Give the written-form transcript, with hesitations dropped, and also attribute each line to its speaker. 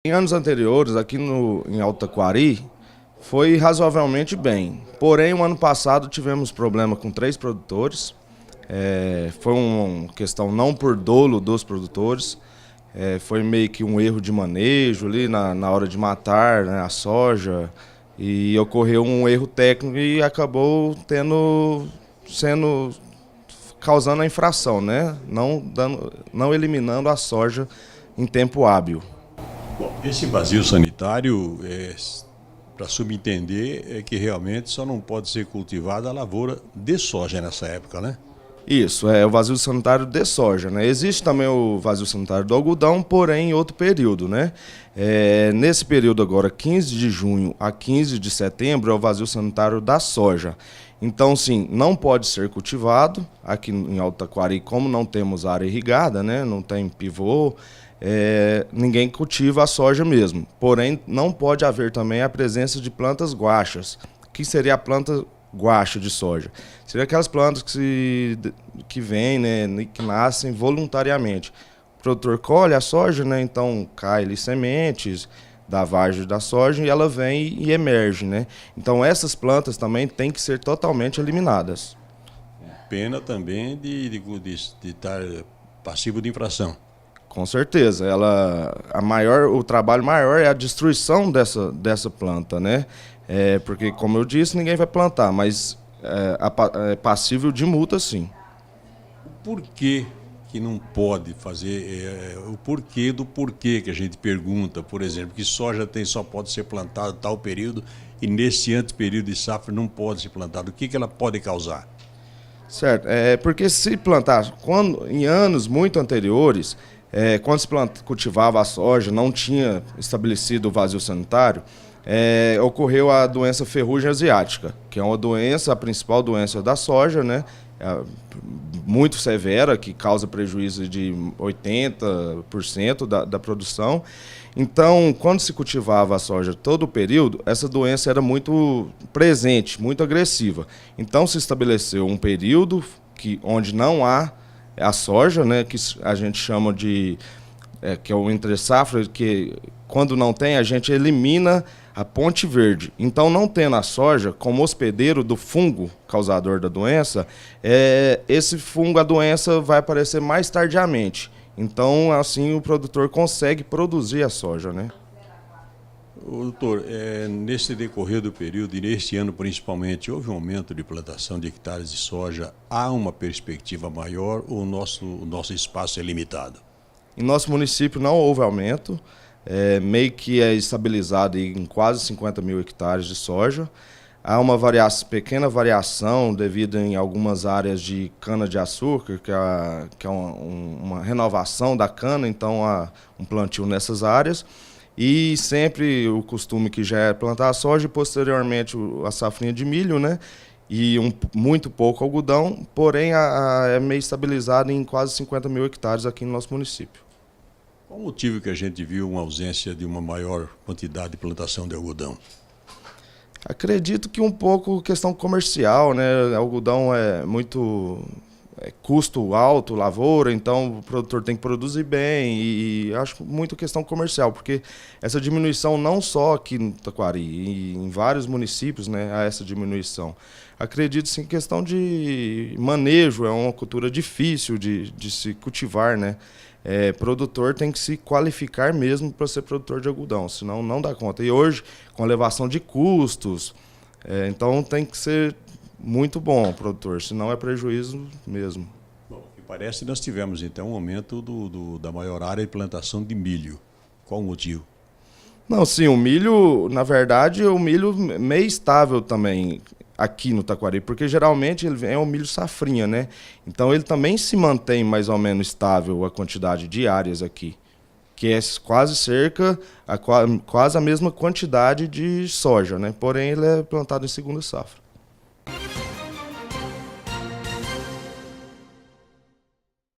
Speaker 1: Em anos anteriores, aqui em Alto Taquari, foi razoavelmente bem. Porém, o ano passado tivemos problema com 3 produtores. Foi uma questão não por dolo dos produtores, foi meio que um erro de manejo ali na hora de matar, né, a soja, e ocorreu um erro técnico e acabou causando a infração, né? Não eliminando a soja em tempo hábil.
Speaker 2: Bom, esse vazio sanitário, para subentender, é que realmente só não pode ser cultivada a lavoura de soja nessa época, né?
Speaker 1: Isso, é o vazio sanitário de soja, né? Existe também o vazio sanitário do algodão, porém em outro período, né? Nesse período agora, 15 de junho a 15 de setembro, é o vazio sanitário da soja. Então, sim, não pode ser cultivado aqui em Alto Taquari, como não temos área irrigada, né? Não tem pivô, ninguém cultiva a soja mesmo. Porém, não pode haver também a presença de plantas guachas. O que seria a planta guacha de soja? Seria aquelas plantas que vêm, né, que nascem voluntariamente. O produtor colhe a soja, né, então cai ali sementes da vagem da soja e ela vem e emerge, né? Então essas plantas também têm que ser totalmente eliminadas.
Speaker 2: Pena também de estar passivo de infração.
Speaker 1: Com certeza, o trabalho maior é a destruição dessa planta, né? Porque, como eu disse, ninguém vai plantar, mas é passível de multa, sim.
Speaker 2: Por que não pode fazer, o porquê do porquê que a gente pergunta, por exemplo, que soja só pode ser plantada tal período e nesse anteperíodo de safra não pode ser plantada? O que ela pode causar?
Speaker 1: Certo, porque se plantar, em anos muito anteriores, quando se cultivava a soja, não tinha estabelecido o vazio sanitário, ocorreu a doença ferrugem asiática, que é uma doença, a principal doença da soja, né? Muito severa, que causa prejuízo de 80% da produção. Então, quando se cultivava a soja todo o período, essa doença era muito presente, muito agressiva. Então, se estabeleceu um período onde não há a soja, né, que a gente chama que é o entre-safra, que quando não tem, a gente elimina a ponte verde. Então, não tendo a soja como hospedeiro do fungo causador da doença, esse fungo, a doença vai aparecer mais tardiamente. Então, assim, o produtor consegue produzir a soja, né?
Speaker 2: Doutor, nesse decorrer do período e neste ano principalmente, houve um aumento de plantação de hectares de soja? Há uma perspectiva maior ou o nosso espaço é limitado?
Speaker 1: Em nosso município não houve aumento, meio que é estabilizado em quase 50 mil hectares de soja. Há uma pequena variação devido em algumas áreas de cana-de-açúcar, que é uma renovação da cana, então há um plantio nessas áreas. E sempre o costume que já é plantar a soja e posteriormente a safrinha de milho, né? E muito pouco algodão, porém é meio estabilizado em quase 50 mil hectares aqui no nosso município.
Speaker 2: Qual o motivo que a gente viu uma ausência de uma maior quantidade de plantação de algodão?
Speaker 1: Acredito que um pouco questão comercial, né? Algodão é muito custo alto, lavoura, então o produtor tem que produzir bem e acho muito questão comercial, porque essa diminuição não só aqui no Taquari, em vários municípios, né, há essa diminuição. Acredito sim que questão de manejo, é uma cultura difícil de se cultivar, né? Produtor tem que se qualificar mesmo para ser produtor de algodão, senão não dá conta. E hoje, com a elevação de custos, então tem que ser muito bom o produtor, senão é prejuízo mesmo.
Speaker 2: Bom, o que parece, nós tivemos então um aumento da maior área de plantação de milho. Qual o motivo?
Speaker 1: Não, sim, o milho, na verdade, o milho meio estável também aqui no Taquari, porque geralmente ele é um milho safrinha, né? Então ele também se mantém mais ou menos estável a quantidade de áreas aqui, que é quase a mesma quantidade de soja, né? Porém ele é plantado em segunda safra.